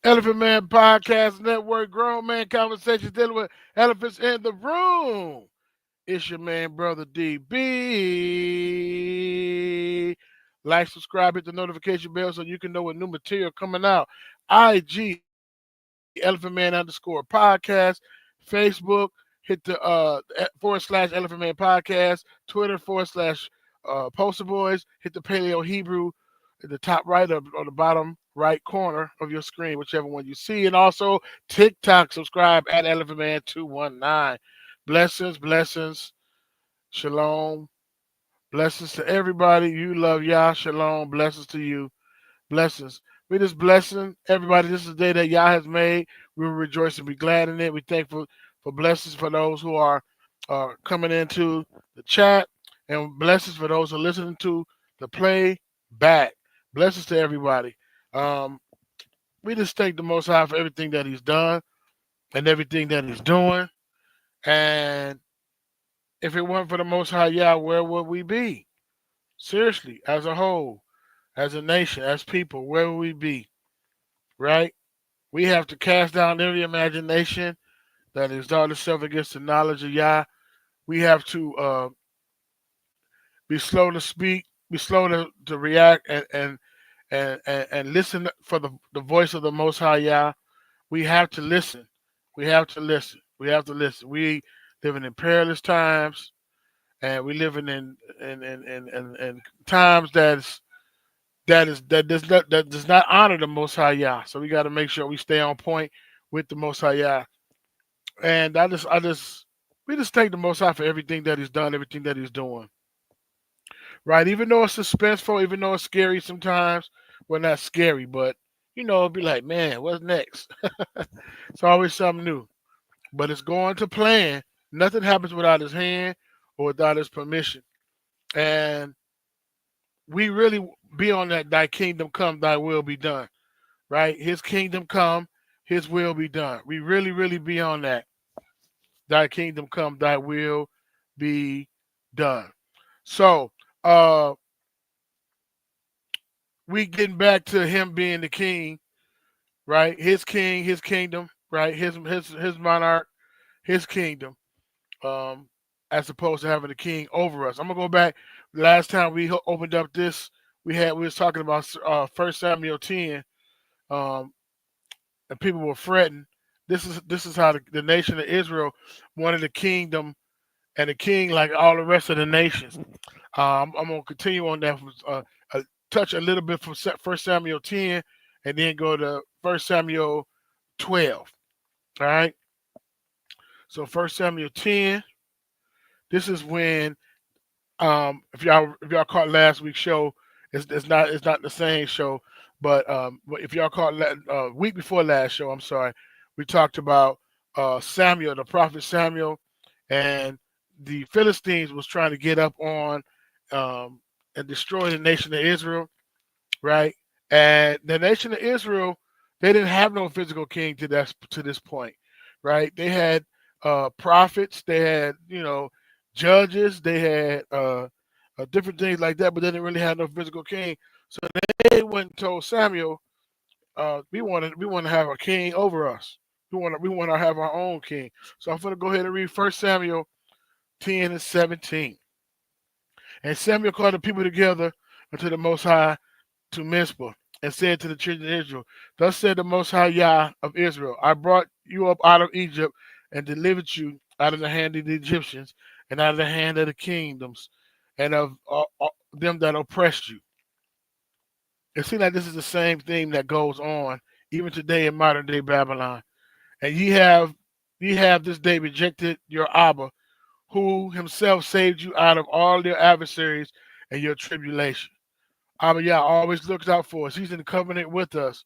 Elephant Man Podcast Network, grown man conversations dealing with elephants in the room. It's your man, brother DB. Like, subscribe, hit the notification bell so you can know when new material coming out. IG Elephant Man _ podcast, Facebook, hit the / Elephant Man Podcast, Twitter / Poster Boys, hit the Paleo Hebrew at the top right or the bottom right corner of your screen, whichever one you see. And also TikTok, subscribe at Elephant Man 219. Blessings, blessings, shalom, blessings to everybody. You love Yah, shalom, blessings to you, blessings. We just blessing everybody. This is the day that Yah has made. We will rejoice and be glad in it. We thankful for blessings for those who are coming into the chat, and blessings for those who are listening to the play back. Blessings to everybody. Um, we just thank the Most High for everything that He's done and everything that He's doing. And if it weren't for the Most High Yah, where would we be? Seriously, as a whole, as a nation, as people, where would we be? Right? We have to cast down every imagination that exalts itself against the knowledge of Yah. We have to be slow to speak, be slow to react, and listen for the voice of the Most High Yah. We have to listen. We have to listen. We have to listen. We living in perilous times, and we living in times that does not honor the Most High Yah. So we got to make sure we stay on point with the Most High Yah. And we just thank the Most High for everything that He's done, everything that He's doing. Right? Even though it's suspenseful, even though it's scary sometimes, well, not scary, but it'll be like, man, what's next? It's always something new. But it's going to plan. Nothing happens without His hand or without His permission. And we really be on that thy kingdom come, thy will be done. Right? His kingdom come, His will be done. We really, really be on that. Thy kingdom come, thy will be done. So uh we getting back to Him being the king, right? His king, His kingdom, right? His monarch, His kingdom. Um as opposed to having a king over us. I'm gonna go back. Last time we opened up this, we was talking about 1 Samuel 10, um, and people were fretting. This is how the nation of Israel wanted a kingdom and a king like all the rest of the nations. I'm gonna continue on that. Touch a little bit from 1 Samuel 10, and then go to 1 Samuel 12. All right. So 1 Samuel 10. This is when if y'all caught last week's show, it's not the same show, but if y'all caught week before last show, I'm sorry, we talked about Samuel, the prophet Samuel, and the Philistines was trying to get up on um, and destroy the nation of Israel, right? And the nation of Israel, they didn't have no physical king to this point, right? They had prophets, they had judges, they had different things like that, but they didn't really have no physical king. So they went and told Samuel, we want to have a king over us. We want to have our own king. So I'm going to go ahead and read 1 Samuel 10 and 17. And Samuel called the people together unto the Most High to Mizpah, and said to the children of Israel, thus said the Most High Yah of Israel, I brought you up out of Egypt and delivered you out of the hand of the Egyptians and out of the hand of the kingdoms and of them that oppressed you. It seems like this is the same thing that goes on even today in modern day Babylon. And ye have this day rejected your Abba, who himself saved you out of all your adversaries and your tribulation. Abba Yah always looks out for us. He's in covenant with us.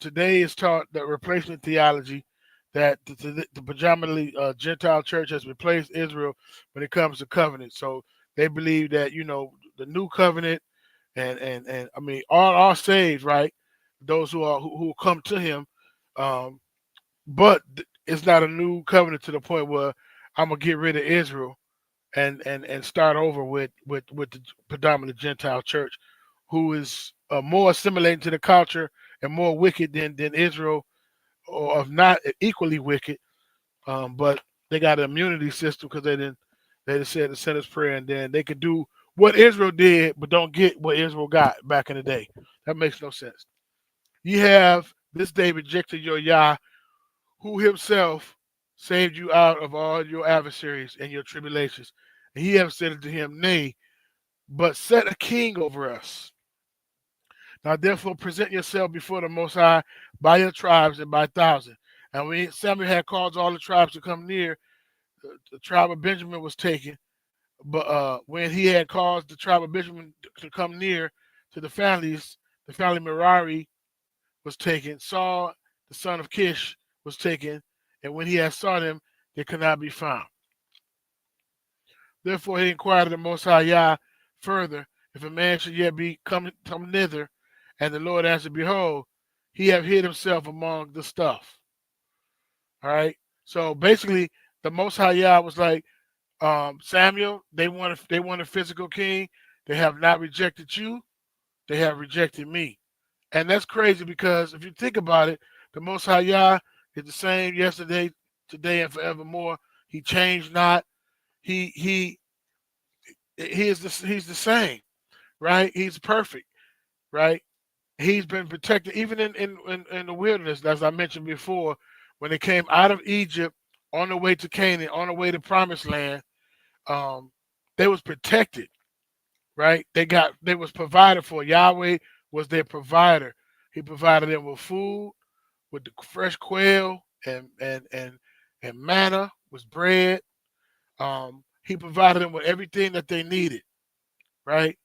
Today is taught the replacement theology that the predominantly Gentile church has replaced Israel when it comes to covenant. So they believe that the new covenant and I mean all are saved, right? Those who come to Him, um, but it's not a new covenant to the point where I'm gonna get rid of Israel and start over with the predominant Gentile church, who is more assimilating to the culture and more wicked than Israel, or if not equally wicked. But they got an immunity system because they just said the sinner's prayer, and then they could do what Israel did, but don't get what Israel got back in the day. That makes no sense. You have this day rejected your Yah, who himself saved you out of all your adversaries and your tribulations. And he have said unto him, Nay, but set a king over us. Now therefore present yourself before the Most High by your tribes and by thousands. And when Samuel had caused all the tribes to come near, the tribe of Benjamin was taken. But when he had caused the tribe of Benjamin to come near to the families, the family Merari was taken. Saul, the son of Kish, was taken. And when he had sought him, they could not be found. Therefore he inquired of the Most High Yah further, if a man should yet be come thither. And the Lord answered, Behold, he have hid himself among the stuff. All right. So basically, the Most High Yah was like, Samuel, they want a physical king. They have not rejected you. They have rejected me. And that's crazy because if you think about it, the Most High Yah is the same yesterday, today, and forevermore. He changed not. He's the same, right? He's perfect, right? He's been protected even in the wilderness, as I mentioned before, when they came out of Egypt on the way to Canaan, on the way to Promised Land. They was protected, right? They was provided for. Yahweh was their provider. He provided them with food, with the fresh quail and manna was bread. He provided them with everything that they needed, right?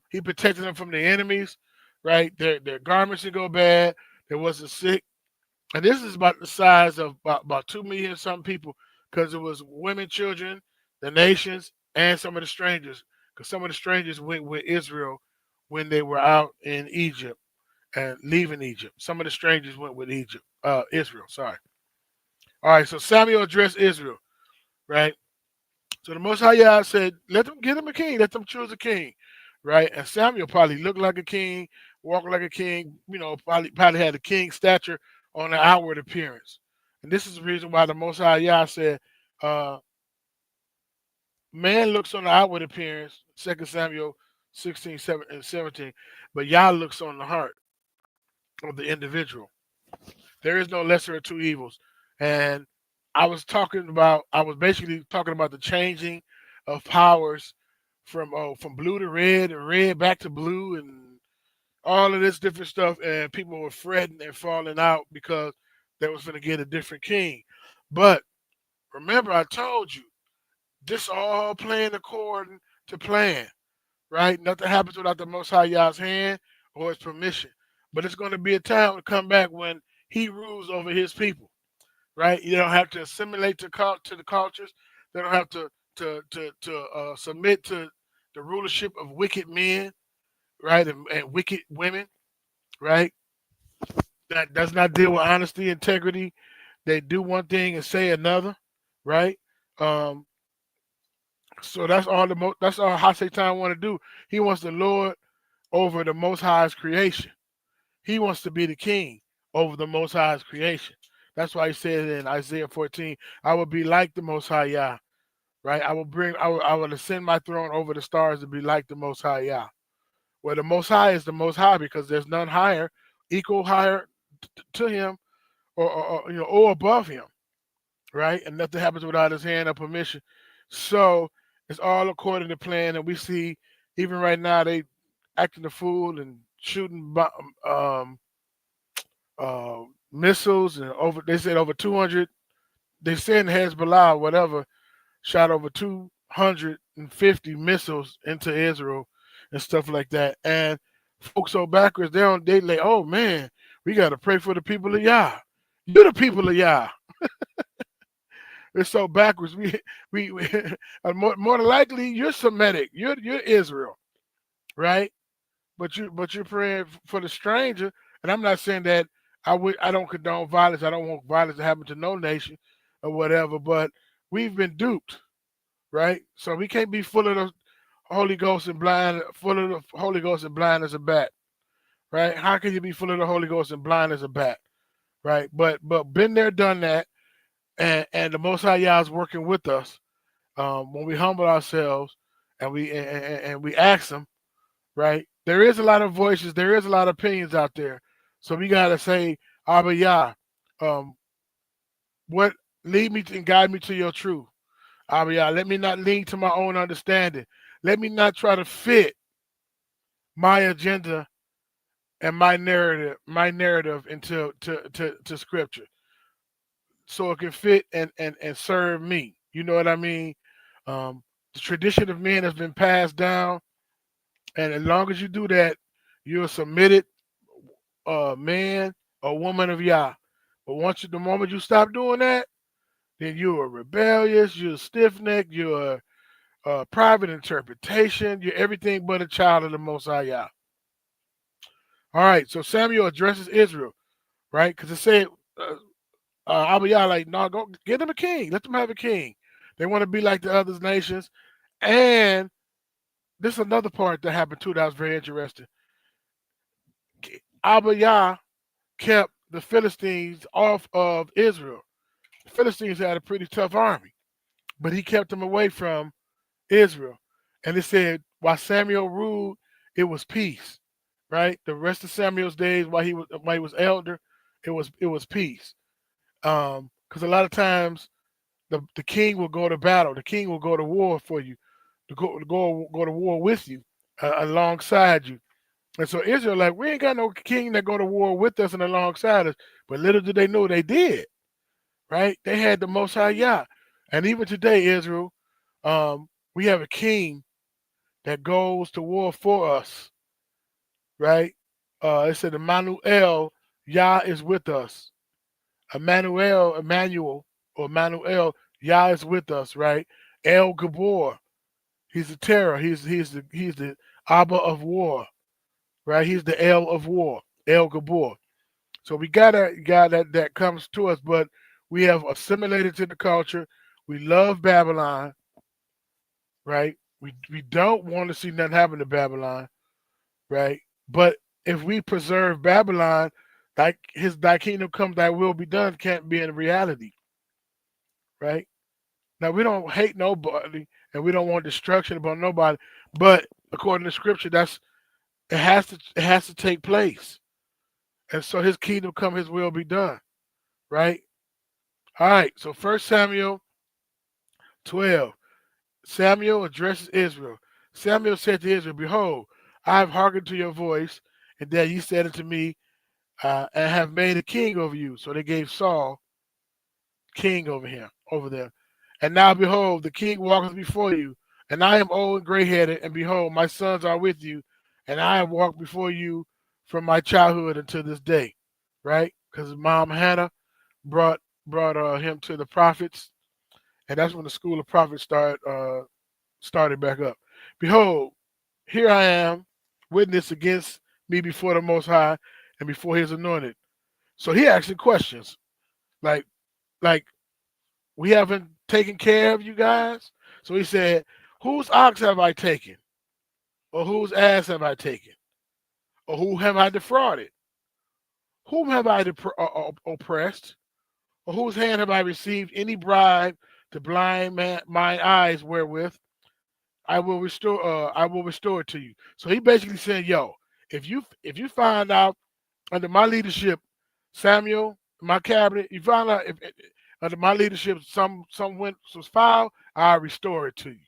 He protected them from the enemies, right? Their garments didn't go bad. They wasn't sick. And this is about the size of about 2 million some people, because it was women, children, the nations, and some of the strangers. Because some of the strangers went with Israel when they were out in Egypt and leaving Egypt. Some of the strangers went with Israel. Sorry. All right. So Samuel addressed Israel, right? So the Most High Yah said, "Let them get him a king. Let them choose a king." Right? And Samuel probably looked like a king, walked like a king. Probably had a king stature on the outward appearance. And this is the reason why the Most High Yah said, "Man looks on the outward appearance." 2 Samuel 16, 7 and 17, but Yah looks on the heart of the individual. There is no lesser of two evils. And I was basically talking about the changing of powers from blue to red and red back to blue and all of this different stuff. And people were fretting and falling out because they was going to get a different king. But remember, I told you, this all playing according to plan, right? Nothing happens without the Most High Yah's hand or his permission. But it's going to be a time to come back when he rules over his people, right? You don't have to assimilate to the cultures. They don't have to submit to the rulership of wicked men, right, and wicked women, right? That does not deal with honesty, integrity. They do one thing and say another, right? Um, so that's all Hasatan want to do. He wants the Lord over the Most High's creation. He wants to be the king over the Most High's creation. That's why he said in Isaiah 14, "I will be like the Most High Yah." Right? I will ascend my throne over the stars to be like the Most High Yah. Well, the Most High is the Most High because there's none higher, equal higher to him, or above him. Right? And nothing happens without his hand or permission. So it's all according to plan, and we see even right now they acting a fool and shooting missiles, and they said over 200. They said Hezbollah or whatever shot over 250 missiles into Israel and stuff like that. And folks so backwards, they like, oh man, we got to pray for the people of Yah. You're the people of Yah. It's so backwards. We more than likely you're Semitic. You're Israel, right? But you're praying for the stranger. And I'm not saying that I don't condone violence. I don't want violence to happen to no nation or whatever. But we've been duped, right? So we can't be full of the Holy Ghost and blind as a bat, right? How can you be full of the Holy Ghost and blind as a bat, right? But been there, done that, and the Most High Yah is working with us when we humble ourselves and we ask Him, right? There is a lot of voices, there is a lot of opinions out there, so we gotta say, Abba Yah, um, what lead me and guide me to your truth. Abba Yah, let me not lean to my own understanding. Let me not try to fit my agenda and my narrative into to scripture so it can fit and serve me. You know what I mean? The tradition of men has been passed down, and as long as you do that, you're a submitted man or woman of Yah. But the moment you stop doing that, then you are rebellious, you're stiff necked, you're private interpretation, you're everything but a child of the Most High Yah. All right, so Samuel addresses Israel, right? Because it said, Abba Yah, like, no, go get them a king. Let them have a king. They want to be like the other nations. And this is another part that happened too that was very interesting. Abba Yah kept the Philistines off of Israel. The Philistines had a pretty tough army, but he kept them away from Israel. And it said, while Samuel ruled, it was peace. Right? The rest of Samuel's days while he was elder, it was peace. Because a lot of times the king will go to battle, the king will go to war for you, to go to war with you, alongside you. And so Israel, like, we ain't got no king that go to war with us and alongside us. But little did they know they did, right? They had the Most High Yah. And even today, Israel, we have a king that goes to war for us, right? It said Emmanuel, Yah is with us. Emmanuel, Yah is with us, right? El Gabor, he's the terror. He's the Abba of war, right? He's the El of war, El Gabor. So we got a guy that comes to us, but we have assimilated to the culture. We love Babylon, right? We don't want to see nothing happen to Babylon, right? But if we preserve Babylon, thy kingdom come, thy will be done can't be in reality, right? Now we don't hate nobody and we don't want destruction upon nobody, but according to scripture, it has to take place. And so his kingdom come, his will be done. Right? All right. So first Samuel 12. Samuel addresses Israel. Samuel said to Israel, behold, I have hearkened to your voice, and that ye said unto me, and have made a king over you. So they gave Saul king over them. And now behold, the king walketh before you, and I am old and gray headed, and behold, my sons are with you, and I have walked before you from my childhood until this day. Right? Because mom Hannah brought him to the prophets, and that's when the school of prophets started back up. Behold, here I am, witness against me before the Most High and before His anointed. So he asking questions like like we haven't taken care of you guys. So he said, whose ox have I taken, or whose ass have I taken, or who have I defrauded? Whom have I oppressed? Or whose hand have I received any bribe to blind mine eyes wherewith I will restore it to you. So he basically said, yo, if you find out under my leadership, Samuel, my cabinet, you find out if under my leadership was foul, I'll restore it to you.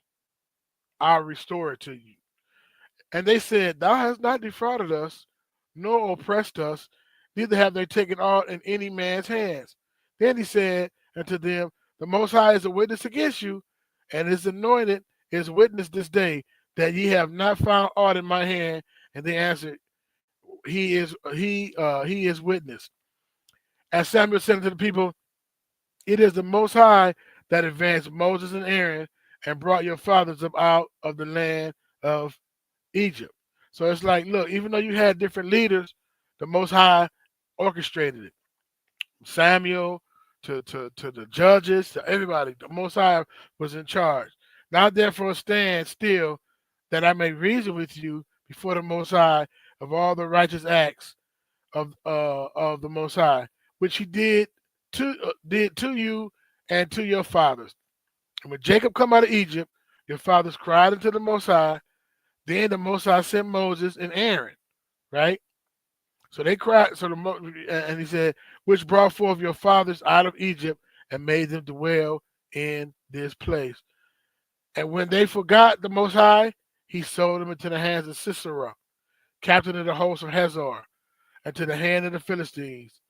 I'll restore it to you. And they said, thou hast not defrauded us, nor oppressed us, neither have they taken aught in any man's hands. Then he said unto them, the Most High is a witness against you, and his anointed is witness this day, that ye have not found aught in my hand. And they answered, he is witness. As Samuel said unto the people, it is the Most High that advanced Moses and Aaron and brought your fathers up out of the land of Egypt. So it's like, look, even though you had different leaders, the Most High orchestrated it. Samuel to the judges, to everybody, the Most High was in charge. Now therefore stand still, that I may reason with you before the Most High of all the righteous acts of the Most High, which He did to you and to your fathers. And when Jacob come out of Egypt, your fathers cried unto the Most High. Then the Most High sent Moses and Aaron, right? So they cried. And He said, which brought forth your fathers out of Egypt and made them dwell in this place. And when they forgot the Most High, He sold them into the hands of Sisera, captain of the host of Hazor, and to the hand of the Philistines,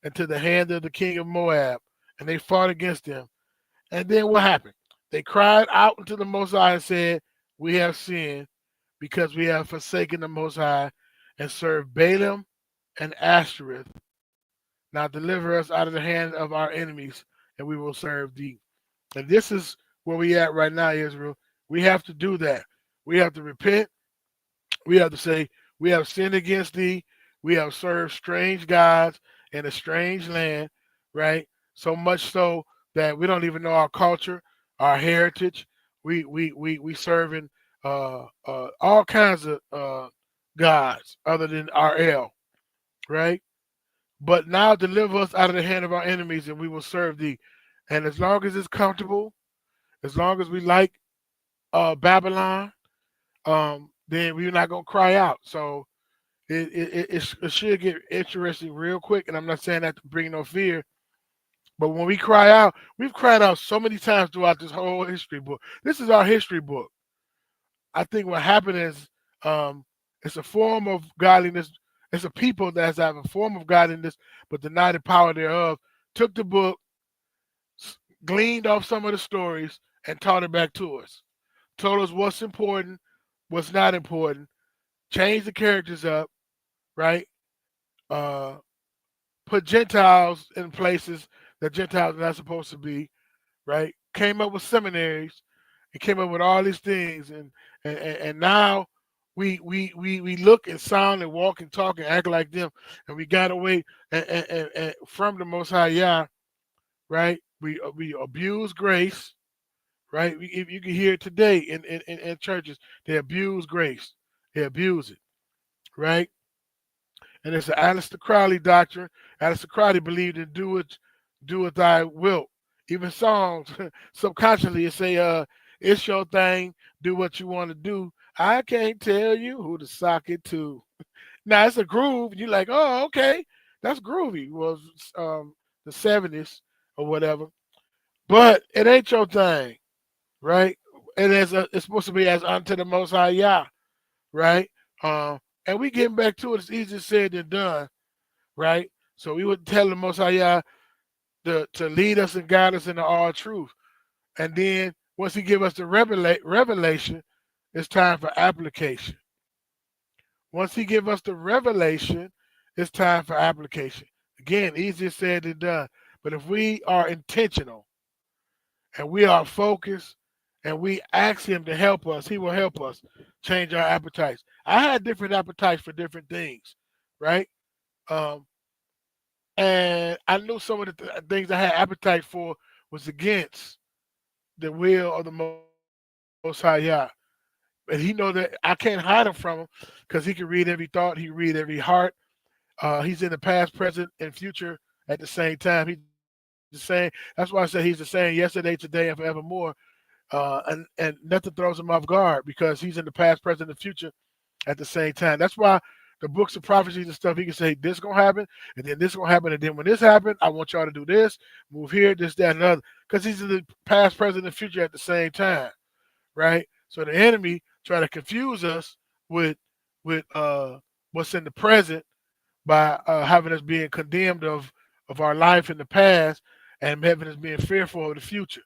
and to the hand of the king of Moab, and they fought against them. And then what happened? They cried out unto the Most High and said, we have sinned because we have forsaken the Most High and served Balaam and Ashtoreth. Now deliver us out of the hand of our enemies, and we will serve thee. And this is where we at right now, Israel. We have to do that. We have to repent. We have to say, we have sinned against thee. We have served strange gods in a strange land, right? So much so that we don't even know our culture, our heritage. We serving all kinds of gods other than our El, right? But now deliver us out of the hand of our enemies, and we will serve thee. And as long as it's comfortable, as long as we like Babylon, then we're not gonna cry out. So it should get interesting real quick. And I'm not saying that to bring no fear, but when we cry out, we've cried out so many times throughout this whole history book. This is our history book. I think what happened is it's a form of godliness. It's a people that have a form of godliness, but deny the power thereof. Took the book, gleaned off some of the stories, and taught it back to us. Told us what's important, what's not important, changed the characters up, right? Put Gentiles in places that Gentiles are not supposed to be, right? Came up with seminaries and came up with all these things, and now we look and sound and walk and talk and act like them, and we got away and from the Most High Yah, right? We abuse grace, right? You can hear it today in churches. They abuse grace, they abuse it, right? And it's an Aleister Crowley doctrine. Aleister Crowley believed in do it thy will. Even songs subconsciously it say, it's your thing, do what you want to do. I can't tell you who to sock it to. Now it's a groove. You're like, oh, okay, that's groovy. Well, the 70s or whatever. But it ain't your thing, right? It's supposed to be as unto the Most High Yah, right? And we getting back to it. It's easier said than done, right? So we would tell the Most High Yah to lead us and guide us into all truth. And then once He give us the revelation, it's time for application. Once He give us the revelation, it's time for application. Again, easier said than done. But if we are intentional and we are focused and we ask Him to help us, He will help us change our appetites. I had different appetites for different things, right? And I knew some of the things I had appetite for was against the will of the Most High Yah. And He know that I can't hide Him from Him because He can read every thought. He read every heart. He's in the past, present, and future at the same time. He's the same. That's why I said He's the same yesterday, today, and forevermore. And nothing throws Him off guard because He's in the past, present, and future at the same time. That's why the books of prophecies and stuff, He can say this gonna happen, and then this gonna happen, and then when this happened, I want y'all to do this, move here, this, that, and other, because He's in the past, present, and future at the same time, right? So the enemy try to confuse us with what's in the present by having us being condemned of our life in the past and having us being fearful of the future.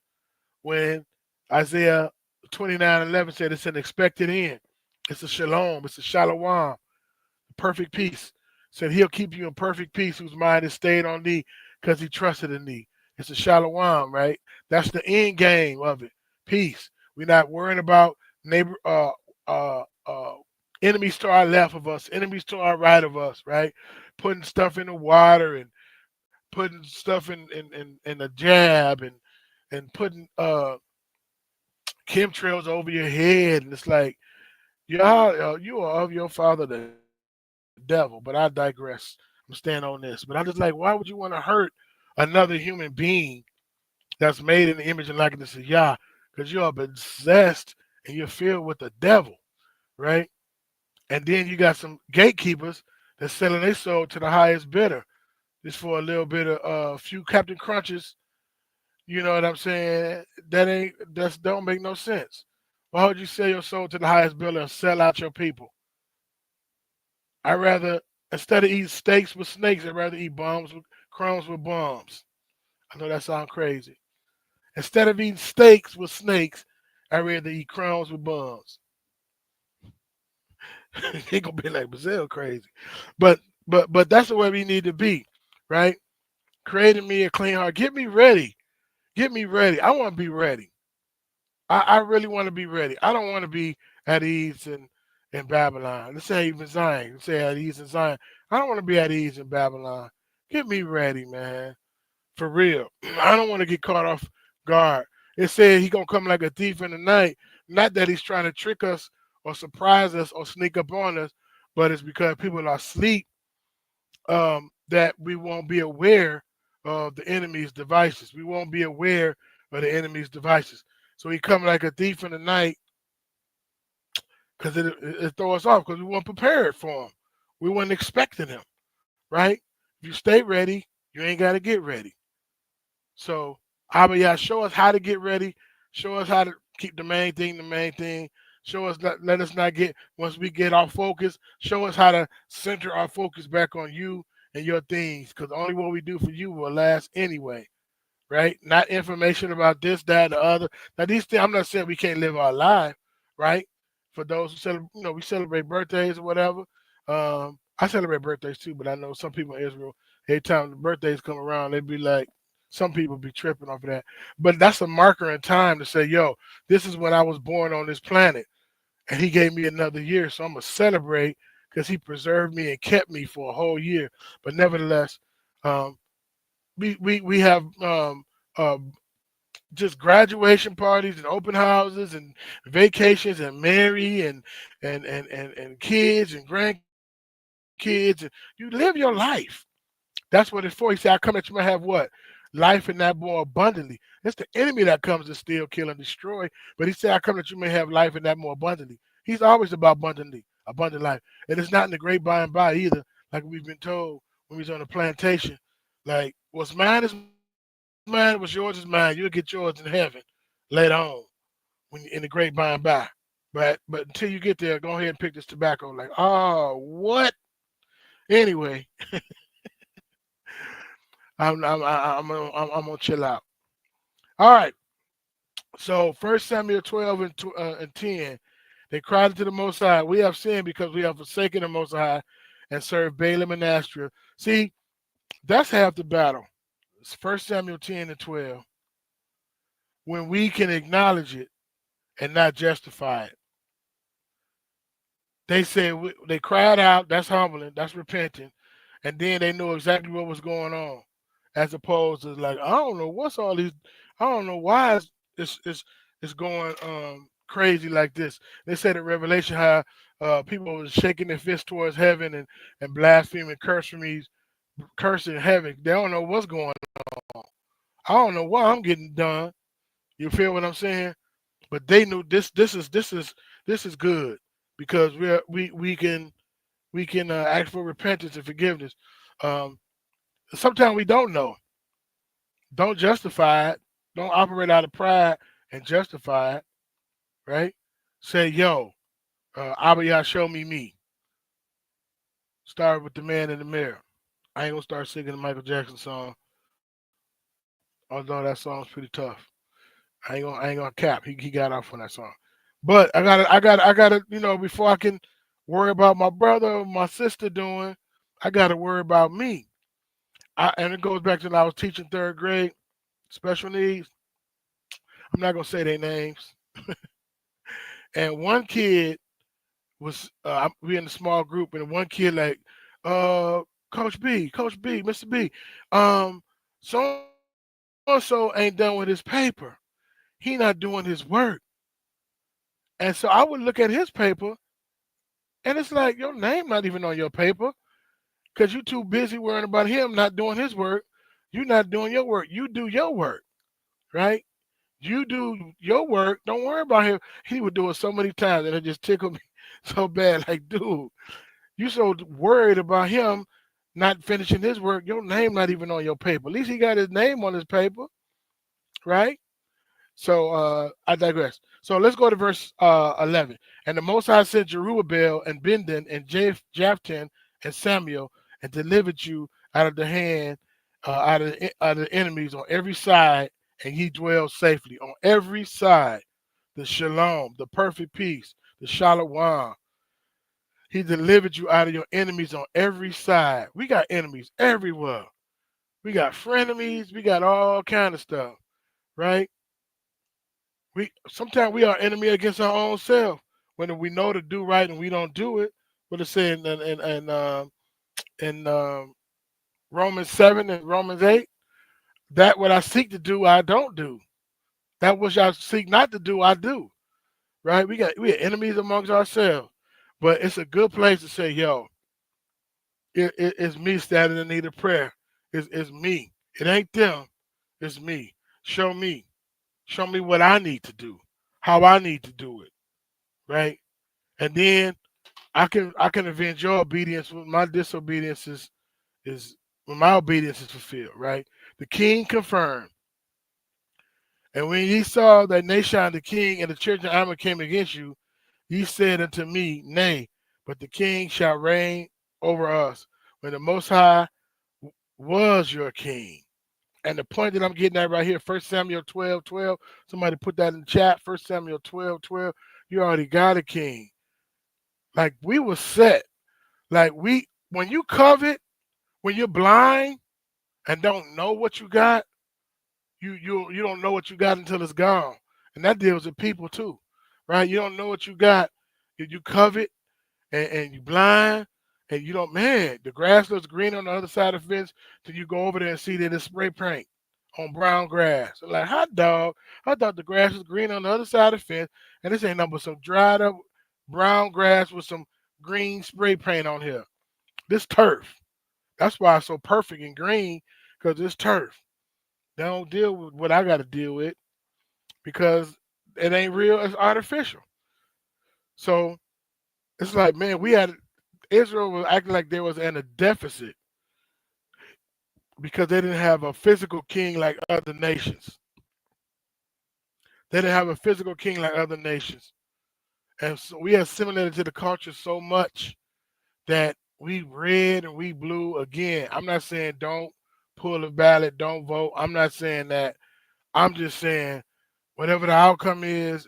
When Isaiah 29:11 said it's an expected end. It's a shalom. It's a shalom. Perfect peace. Said He'll keep you in perfect peace whose mind is stayed on thee because he trusted in thee. It's a shalom, right? That's the end game of it. Peace. We're not worrying about enemies to our left of us, enemies to our right of us, right? Putting stuff in the water and putting stuff in a jab and putting chemtrails over your head, and it's like, y'all, you are of your father the devil, but I digress. I'm staying on this. But I'm just like, why would you want to hurt another human being that's made in the image and likeness of Yah? Because you are possessed and you're filled with the devil, right? And then you got some gatekeepers that's selling their soul to the highest bidder just for a little bit of few Captain Crunches. You know what I'm saying? That don't make no sense. Why would you sell your soul to the highest bidder and sell out your people? I rather instead of eating steaks with snakes, I'd rather eat bombs with crumbs with bombs. I know that sounds crazy. Instead of eating steaks with snakes, I'd rather eat crumbs with bombs. He gonna be like Brazil crazy. But but that's the way we need to be, right? Creating me a clean heart. Get me ready. Get me ready. I want to be ready. I really want to be ready. I don't want to be at ease in Babylon. Let's say even Zion. Let's say at ease in Zion. I don't want to be at ease in Babylon. Get me ready, man. For real. I don't want to get caught off guard. It said he gonna come like a thief in the night. Not that he's trying to trick us or surprise us or sneak up on us, but it's because people are asleep that we won't be aware of the enemy's devices. We won't be aware of the enemy's devices. So he come like a thief in the night because it throw us off because we weren't prepared for him. We weren't expecting him, right? If you stay ready, you ain't got to get ready. So Abba, show us how to get ready. Show us how to keep the main thing the main thing. Show us let us not get once we get off focus. Show us how to center our focus back on you and your things, because only what we do for you will last anyway, right? Not information about this, that, the other. Now these things, I'm not saying we can't live our life, right? For those who celebrate, we celebrate birthdays or whatever. I celebrate birthdays too, but I know some people in Israel, every time the birthdays come around, they be like, some people be tripping off of that. But that's a marker in time to say, yo, this is when I was born on this planet. And he gave me another year. So I'm going to celebrate because he preserved me and kept me for a whole year. But nevertheless, um, we have uh, just graduation parties and open houses and vacations and marry and kids and grandkids. And you live your life. That's what it's for. He said, I come that you might have what? Life and that more abundantly. It's the enemy that comes to steal, kill, and destroy. But he said, I come that you may have life and that more abundantly. He's always about abundant life. And it's not in the great by and by either, like we've been told when we was on the plantation. Like, what's mine is mine, what's yours is mine. You'll get yours in heaven later on when in the great by and by. But until you get there, go ahead and pick this tobacco. Like, oh, what? Anyway, I'm gonna chill out. All right. So 1 Samuel 12 and 10, they cried to the Most High. We have sinned because we have forsaken the Most High and served Balaam and Asherah. See, that's half the battle. It's 1 Samuel 10 and 12. When we can acknowledge it and not justify it. They said they cried out. That's humbling. That's repenting. And then they know exactly what was going on, as opposed to like, I don't know what's all these. I don't know why it's going crazy like this. They said in Revelation how people was shaking their fists towards heaven and blaspheming, cursing heaven. They don't know what's going on. I don't know why I'm getting done. You feel what I'm saying? But they knew this is good because we can ask for repentance and forgiveness. Um, Sometimes we don't know. Don't justify it. Don't operate out of pride and justify it. Right? Say, yo, Abba, show me me. Start with the man in the mirror. I ain't gonna start singing the Michael Jackson song, although that song's pretty tough. I ain't gonna cap. He got off on that song. But I gotta, before I can worry about my brother or my sister doing, I gotta worry about me. And it goes back to when I was teaching third grade special needs. I'm not gonna say their names. And one kid was we in a small group, and one kid like, Coach B, Mr. B, so and so ain't done with his paper. He not doing his work. And so I would look at his paper And it's like your name not even on your paper because you're too busy worrying about him not doing his work. You're not doing your work. You do your work, right? You do your work. Don't worry about him. He would do it so many times and it just tickled me so bad. Like, dude, you so worried about him not finishing his work. Your name not even on your paper. At least he got his name on his paper, right? So I digress. So let's go to verse 11. And the Most High sent Jerubbaal and Bendan and Japhthan and Samuel and delivered you out of the hand out of the enemies on every side, and he dwelled safely on every side. The shalom, the perfect peace, the shalom. He delivered you out of your enemies on every side. We got enemies everywhere. We got frenemies. We got all kind of stuff, right? We sometimes we are enemy against our own self when we know to do right and we don't do it. What it said in Romans 7 and Romans 8, that what I seek to do I don't do. That which I seek not to do I do. Right? We are enemies amongst ourselves, but it's a good place to say, yo, it's me standing in need of prayer. It's me. It ain't them. It's me. Show me. Show me what I need to do, how I need to do it. Right? And then I can avenge your obedience when my disobedience is when my obedience is fulfilled, right? The king confirmed. And when ye saw that Nashon the king and the church of Ammon came against you, ye said unto me, Nay, but the king shall reign over us, when the Most High was your king. And the point that I'm getting at right here, 1 Samuel 12:12. Somebody put that in the chat. 1 Samuel 12:12. You already got a king. Like we were set. Like when you covet, when you're blind and don't know what you got, you don't know what you got until it's gone. And that deals with people too, right? You don't know what you got. You covet and you blind and you don't, man, the grass looks green on the other side of the fence till you go over there and see that it's spray paint on brown grass. Like, hot dog, I thought the grass was green on the other side of the fence, and this ain't nothing but some dried up brown grass with some green spray paint on here. This turf. That's why it's so perfect and green, because it's turf. They don't deal with what I got to deal with because it ain't real, it's artificial. So it's like, man, Israel was acting like there was in a deficit because they didn't have a physical king like other nations. They didn't have a physical king like other nations. And so we assimilated to the culture so much that we red and we blue again. I'm not saying don't pull a ballot, don't vote. I'm not saying that. I'm just saying whatever the outcome is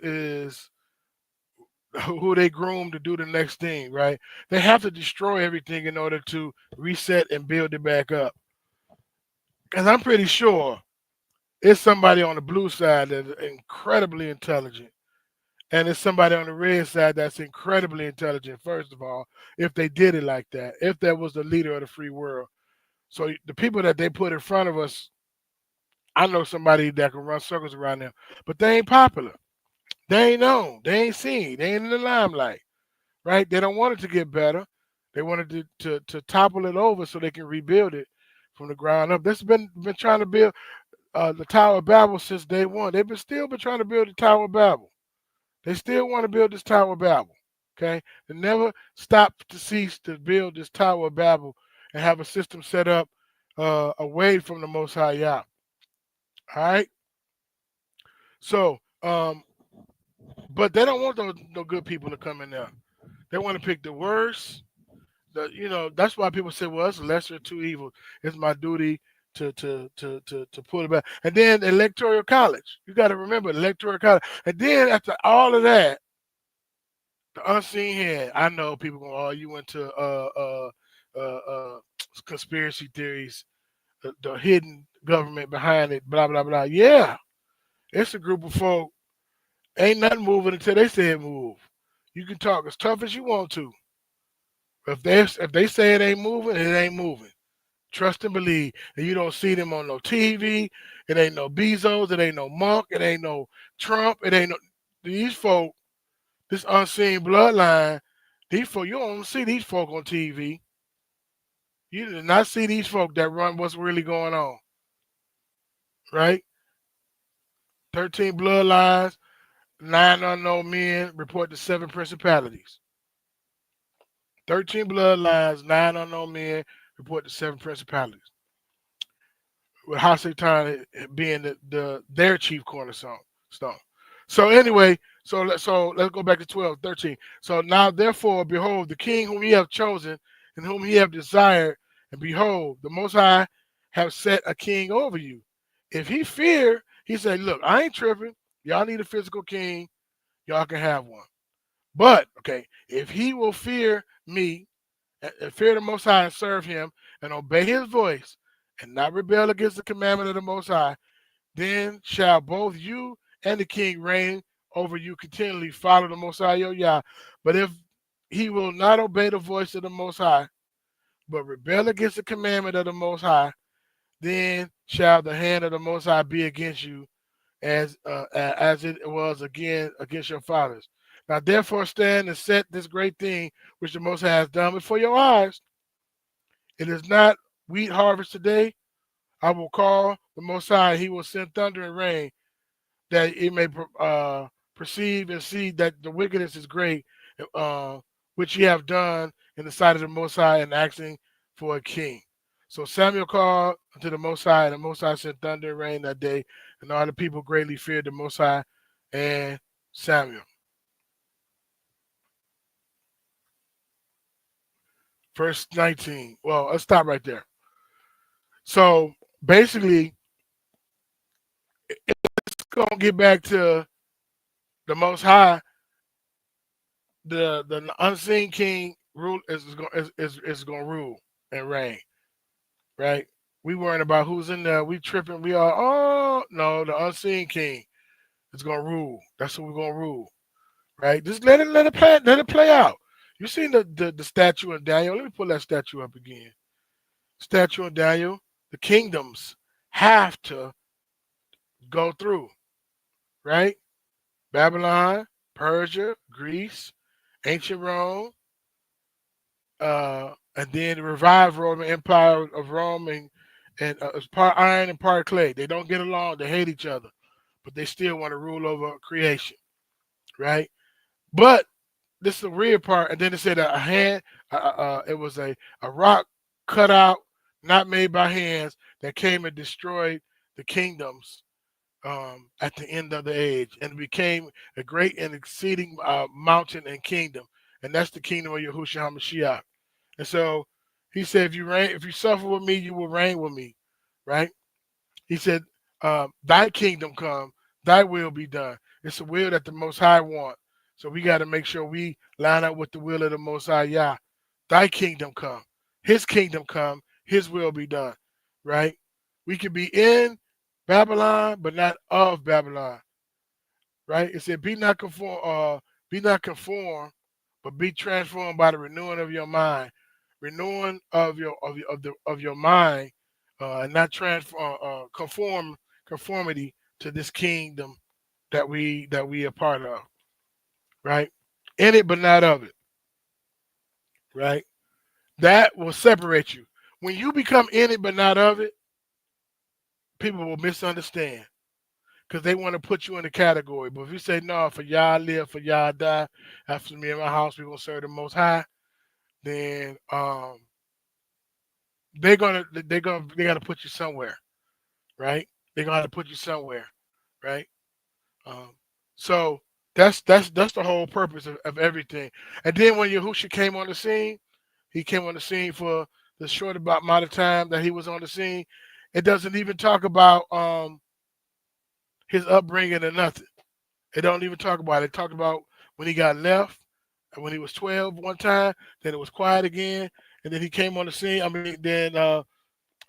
who they groom to do the next thing, right? They have to destroy everything in order to reset and build it back up. Because I'm pretty sure it's somebody on the blue side that's incredibly intelligent. And it's somebody on the red side that's incredibly intelligent, first of all, if they did it like that, if that was the leader of the free world. So the people that they put in front of us, I know somebody that can run circles around them, but they ain't popular. They ain't known. They ain't seen. They ain't in the limelight, right? They don't want it to get better. They wanted to topple it over so they can rebuild it from the ground up. This been trying to build the Tower of Babel since day one. They've been trying to build the Tower of Babel. They still want to build this Tower of Babel. Okay, they never stop to cease to build this Tower of Babel and have a system set up away from the Most High Yah. All right. So, but they don't want those no good people to come in there. They want to pick the worst. That's why people say, "Well, it's lesser of two evils. It's my duty to pull it back." And then the electoral college. You got to remember the electoral college. And then after all of that, the unseen hand. I know people go, "Oh, you went to conspiracy theories, the hidden government behind it, blah blah blah." Yeah, it's a group of folk. Ain't nothing moving until they say it move. You can talk as tough as you want to. If they say it ain't moving, it ain't moving. Trust and believe. And you don't see them on no TV. It ain't no Bezos. It ain't no Monk. It ain't no Trump. It ain't no these folk. This unseen bloodline. These folk, you don't see these folk on TV. You do not see these folk that run what's really going on, right? 13 bloodlines, 9 unknown men report to 7 principalities. 13 bloodlines, 9 unknown men report to 7 principalities. With Hasatan being their chief cornerstone. So anyway, let's go back to 12, 13. So now therefore, behold, the king whom ye have chosen and whom ye have desired, and behold, the Most High have set a king over you. If he fear, he said, look, I ain't tripping. Y'all need a physical king. Y'all can have one. But, okay, if he will fear me, and fear the Most High and serve him and obey his voice and not rebel against the commandment of the Most High, then shall both you and the king reign over you continually. Follow the Most High your Yah. But if he will not obey the voice of the Most High, but rebel against the commandment of the Most High, then shall the hand of the Most High be against you, as it was again against your fathers. Now therefore stand and set this great thing which the Most High has done before your eyes. It is not wheat harvest today. I will call the Most High. He will send thunder and rain, that it may perceive and see that the wickedness is great, which ye have done in the sight of the Most High, and asking for a king. So Samuel called unto the Most High, and the Most High sent thunder and rain that day, and all the people greatly feared the Most High and Samuel. Verse 19. Well, let's stop right there. So basically, it's gonna get back to the Most High. The unseen king rule is going to rule and reign, right? We worrying about who's in there. We tripping. We are, oh no, the unseen king is going to rule. That's what we're going to rule, right? Just let it play out. You seen the statue in Daniel? Let me pull that statue up again. Statue in Daniel. The kingdoms have to go through, right? Babylon, Persia, Greece, ancient Rome, and then the revived Roman Empire of Rome, and it's part iron and part clay. They don't get along. They hate each other, but they still want to rule over creation, right? But this is the weird part. And then it said a hand. It was a rock cut out, not made by hands, that came and destroyed the kingdoms at the end of the age, and became a great and exceeding mountain and kingdom, and that's the kingdom of Yahushua HaMashiach. And so he said, if you suffer with me, you will reign with me, right? He said, thy kingdom come, thy will be done. It's a will that the Most High want. So we got to make sure we line up with the will of the Most High Yah. Thy kingdom come, his kingdom come, his will be done, right? We can be in Babylon, but not of Babylon, right? It said, be not conformed, but be transformed by the renewing of your mind, renewing of your mind, and not conformity to this kingdom that we are part of, right? In it, but not of it, right? That will separate you. When you become in it, but not of it, people will misunderstand, because they want to put you in the category. But if you say, no, for y'all live, for y'all die, after me and my house, we're going to serve the Most High, then they got to put you somewhere, right? They're going to have to put you somewhere, right? So that's the whole purpose of everything. And then when Yahushua came on the scene, he came on the scene for the short amount of time that he was on the scene. It doesn't even talk about his upbringing or nothing. It don't even talk about it. It talked about when he got left, and when he was 12 one time, then it was quiet again, and then he came on the scene. I mean, then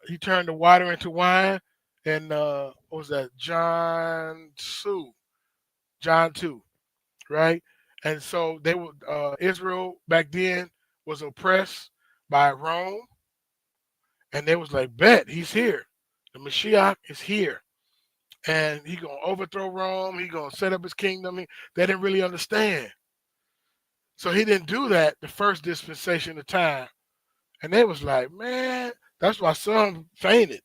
he turned the water into wine, and what was that? John 2, right? And so they were Israel back then was oppressed by Rome, and they was like, bet he's here. The Mashiach is here. And he gonna overthrow Rome. He gonna set up his kingdom. They didn't really understand. So he didn't do that the first dispensation of time. And they was like, man, that's why some fainted.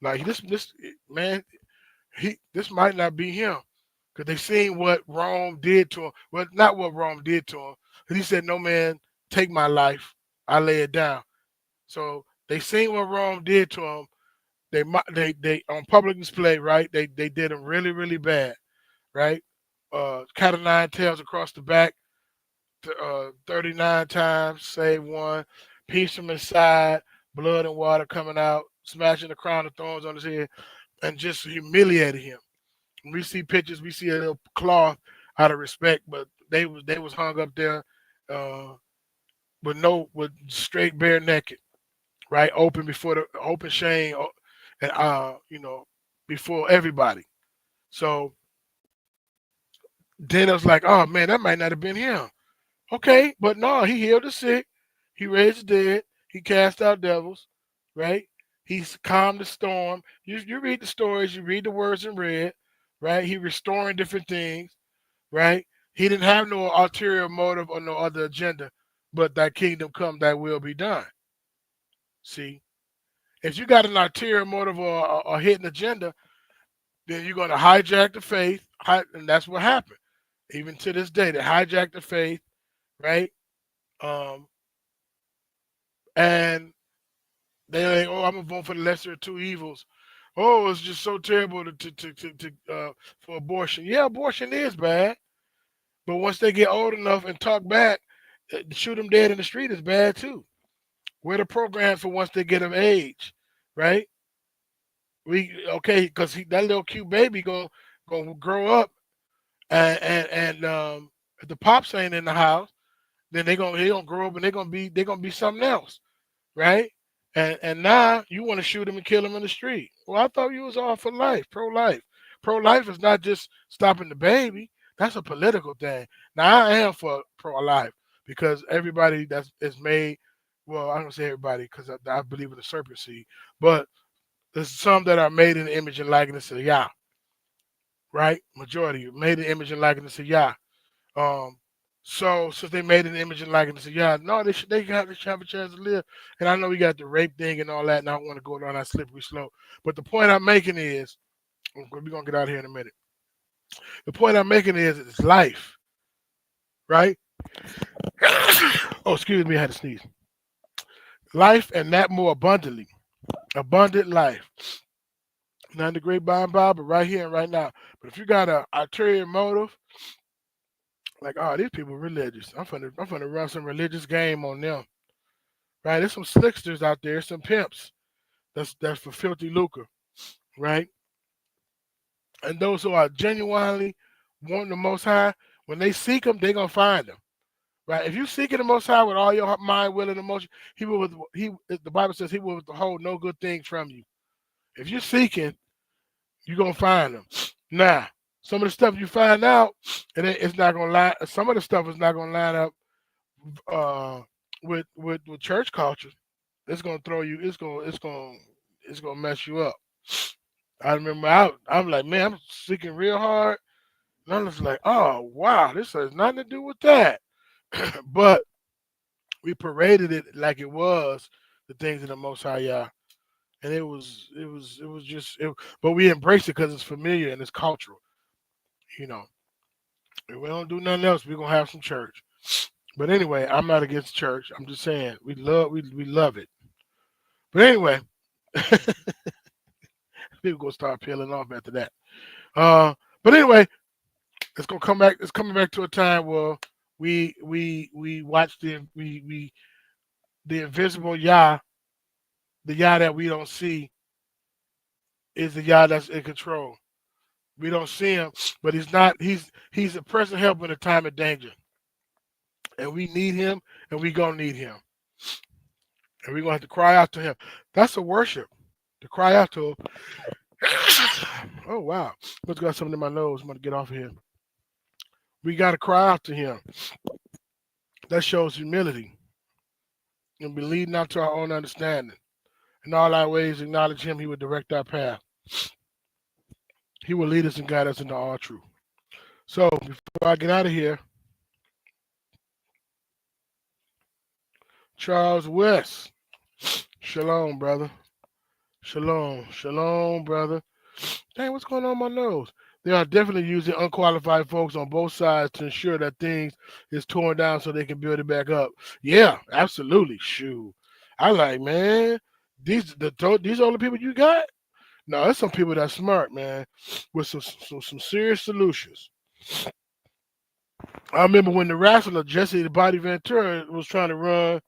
Like this man, this might not be him. Because they seen what Rome did to him. Well, not what Rome did to him. He said, no man, take my life. I lay it down. So they seen what Rome did to him. They on public display, right? They did him really, really bad, right? Cat of nine tails across the back, 39 times, save one, piece from inside, blood and water coming out, smashing the crown of thorns on his head, and just humiliated him. When we see pictures, we see a little cloth out of respect, but they was hung up there uh, with straight bare naked, right, open before the open shame, and before everybody. So then I was like, oh man, that might not have been him. Okay, but no, he healed the sick, he raised the dead, he cast out devils, right? He's calmed the storm. You read the stories, you read the words in red, right? He restoring different things, right? He didn't have no ulterior motive or no other agenda, but thy kingdom come, thy will be done. See, if you got an ulterior motive or a hidden agenda, then you're going to hijack the faith, and that's what happened. Even to this day, they hijack the faith, right? Um, and they're like, "Oh, I'm gonna vote for the lesser of two evils." Oh, it's just so terrible for abortion. Yeah, abortion is bad, but once they get old enough and talk back, shoot them dead in the street is bad too. We're the programs for once they get of age, right? We okay because that little cute baby gonna grow up and if the pops ain't in the house, then he gonna grow up and they're gonna be something else, right? And now you want to shoot him and kill him in the street. Well, I thought you was all for life, pro life. Pro life is not just stopping the baby. That's a political thing. Now I am for pro life because everybody that's is made. Well, I don't say everybody because I believe in the serpent seed, but there's some that are made in the image and likeness of Yah, right? Majority made in the image and likeness of Yah. Um, so since they made an image and likeness, yeah, no, they should have a chance to live. And I know we got the rape thing and all that, and I don't want to go down that slippery slope. But the point I'm making is, we're gonna get out of here in a minute. The point I'm making is it's life, right? Oh, excuse me, I had to sneeze. Life and that more abundantly, abundant life. Not in the great by and by, but right here and right now. But if you got a ulterior motive, like, oh, these people religious. I'm finna run some religious game on them. Right? There's some slicksters out there, some pimps. That's for filthy lucre, right? And those who are genuinely wanting the Most High, when they seek Him, they're gonna find Him, right? If you seeking the Most High with all your mind, will, and emotion, He will. The Bible says He will withhold no good thing from you. If you're seeking, you're gonna find Him. Now, some of the stuff you find out, and it's not gonna line. Some of the stuff is not gonna line up uh, with church culture. It's gonna throw you. It's gonna mess you up. I remember I'm like, man, I'm seeking real hard, and I'm just like, oh wow, this has nothing to do with that. But we paraded it like it was the things of the Most High Yah, and it was just. But we embrace it because it's familiar and it's cultural. You know, if we don't do nothing else, we're gonna have some church. But anyway, I'm not against church. I'm just saying we love it. But anyway, people gonna start peeling off after that. But anyway, it's gonna come back. It's coming back to a time where we watch the invisible Yah, the Yah that we don't see, is the Yah that's in control. We don't see him, but he's not. He's a present help in a time of danger, and we need him, and we gonna need him, and we're gonna have to cry out to him. That's a worship to cry out to him. Oh wow, let's got something in my nose. I'm gonna get off of here. We gotta cry out to him. That shows humility and be leading out to our own understanding. In all our ways, acknowledge him. He will direct our path. He will lead us and guide us into all truth. So before I get out of here, Charles West. Shalom, brother. Shalom, brother. Dang, what's going on with my nose? They are definitely using unqualified folks on both sides to ensure that things is torn down so they can build it back up. Yeah, absolutely. Shoot, I like, man. These are the people you got. No, there's some people that's smart, man, with some serious solutions. I remember when the wrestler Jesse the Body Ventura was trying to run.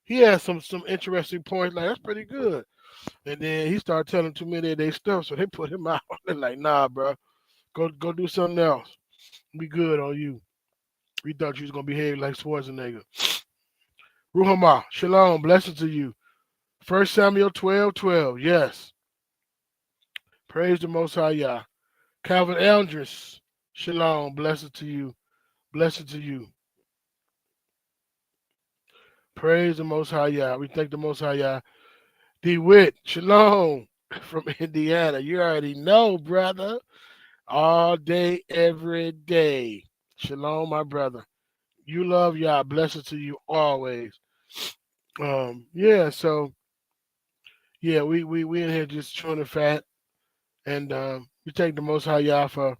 He had some interesting points. Like, that's pretty good. And then he started telling too many of their stuff, so they put him out. They're like, nah, bro, go do something else. Be good on you. We thought you was gonna behave like Schwarzenegger. Ruhama, shalom, blessings to you. 1 Samuel 12:12. Yes. Praise the Most High Yah. Calvin Eldris, shalom, blessings to you. Blessings to you. Praise the Most High Yah. We thank the Most High Yah. DeWitt, shalom from Indiana. You already know, brother. All day, every day. Shalom, my brother. You love Yah. Blessings to you always. Yeah, so yeah, we in here just chewing the fat, and we thank the Most High Yah for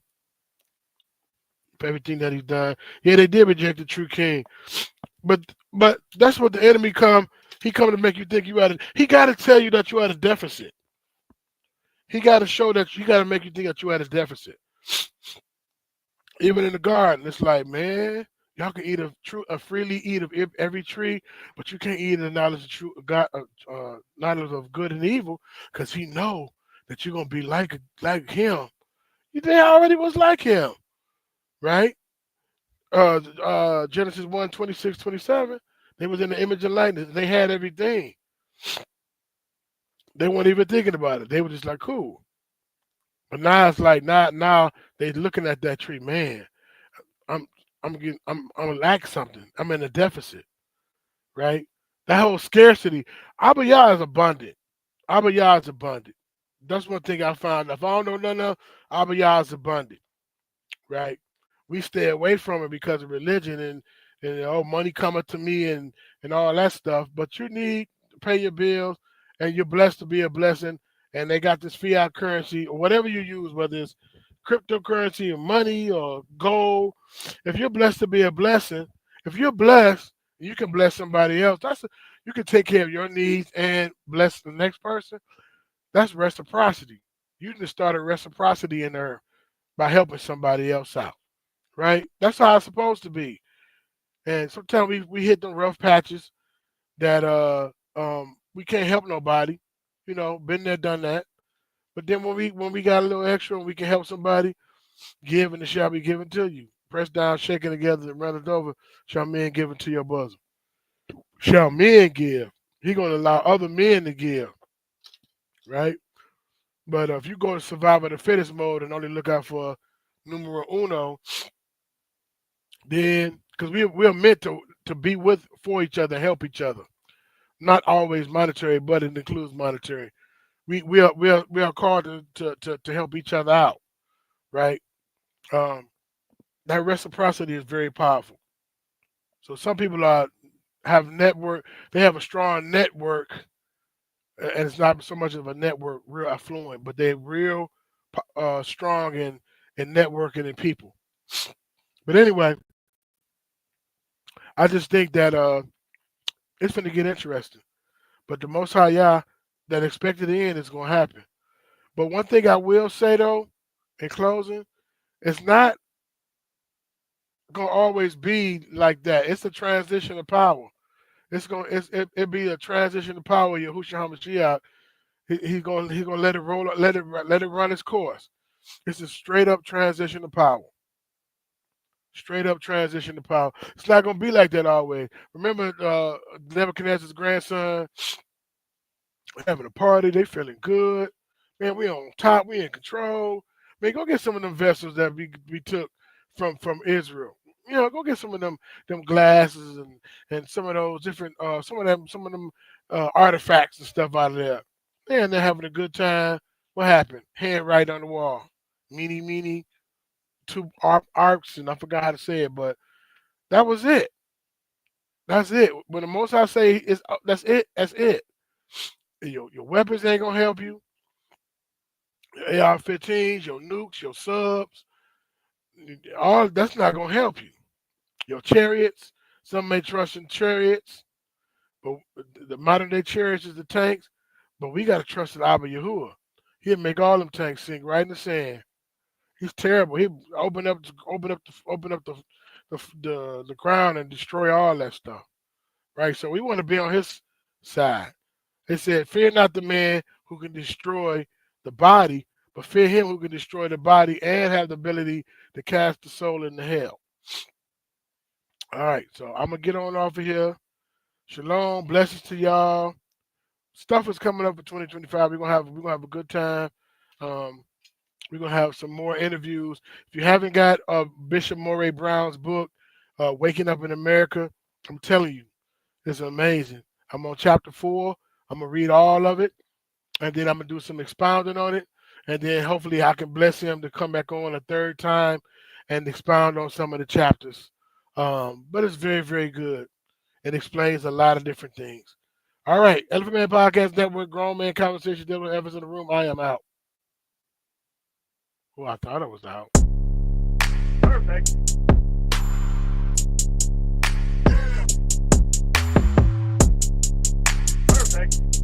everything that He's done. Yeah, they did reject the true King, but that's what the enemy come. He come to make you think you at a. He got to tell you that you at a deficit. He got to show that you got to make you think that you at a deficit. Even in the garden, it's like, man, y'all can eat freely eat of every tree, but you can't eat the knowledge of true God, knowledge of good and evil, because He know that you're gonna be like Him. They already was like Him, right? Genesis 1:26-27. They was in the image and likeness. They had everything. They weren't even thinking about it. They were just like, cool. But now it's like now they looking at that tree, man. I'm I'm lack something. I'm in a deficit, right? That whole scarcity. Abba Yah is abundant. Abba Yah is abundant. That's one thing I found. If I don't know nothing else, Abba Yah is abundant, right? We stay away from it because of religion and money coming to me and all that stuff. But you need to pay your bills, and you're blessed to be a blessing. And they got this fiat currency or whatever you use, whether it's cryptocurrency or money or gold. If you're blessed to be a blessing, if you're blessed, you can bless somebody else. You can take care of your needs and bless the next person. That's reciprocity. You can start a reciprocity in there by helping somebody else out, right? That's how it's supposed to be. And sometimes we hit them rough patches that we can't help nobody. Been there, done that. But then when we got a little extra and we can help somebody, give and it shall be given to you. Press down, shaking together, and run it over. Shall men give into your bosom? Shall men give? He gonna allow other men to give, right? But if you go to survival of the fittest mode and only look out for numero uno, then because we're meant to be with for each other, help each other. Not always monetary, but it includes monetary. We are called to help each other out, right? Um, that reciprocity is very powerful. So some people have network. They have a strong network, and it's not so much of a network, real affluent, but they're real strong in networking and people. But anyway, I just think that it's going to get interesting. But the Most High Yah, that expected end is going to happen. But one thing I will say though, in closing, it's not going to always be like that. It's a transition of power. It be a transition of power. Yahushua Hamashiach, he's gonna let it roll, let it run its course. It's a straight up transition of power. Straight up transition to power. It's not gonna be like that always. Remember, Nebuchadnezzar's grandson having a party. They feeling good. Man, we on top. We in control. Man, go get some of them vessels that we took from Israel. Go get some of them glasses and some of those different some of them artifacts and stuff out of there. Man, they're having a good time. What happened? Hand right on the wall. Meeny, two arcs, and I forgot how to say it, but that was it. That's it. When the most I say is that's it. That's it. Your weapons ain't gonna help you. Your AR-15s, your nukes, your subs, all that's not gonna help you. Your chariots, some may trust in chariots, but the modern day chariots is the tanks. But we gotta trust in Abba Yahuwah. He'll make all them tanks sink right in the sand. He's terrible. He open up the ground and destroy all that stuff. Right. So we want to be on his side. It said, "Fear not the man who can destroy the body, but fear him who can destroy the body and have the ability to cast the soul into hell." All right. So I'm gonna get on off of here. Shalom. Blessings to y'all. Stuff is coming up for 2025. We're gonna have a good time. Um, We're gonna have some more interviews. If you haven't got Bishop Moray Brown's book, "Waking Up in America," I'm telling you, it's amazing. I'm on chapter 4. I'm gonna read all of it, and then I'm gonna do some expounding on it, and then hopefully I can bless him to come back on a third time and expound on some of the chapters. But it's very, very good. It explains a lot of different things. All right, Elephant Man Podcast Network, Grown Man Conversation, Dylan Evans in the room. I am out. Oh, I thought I was out. Perfect. Perfect.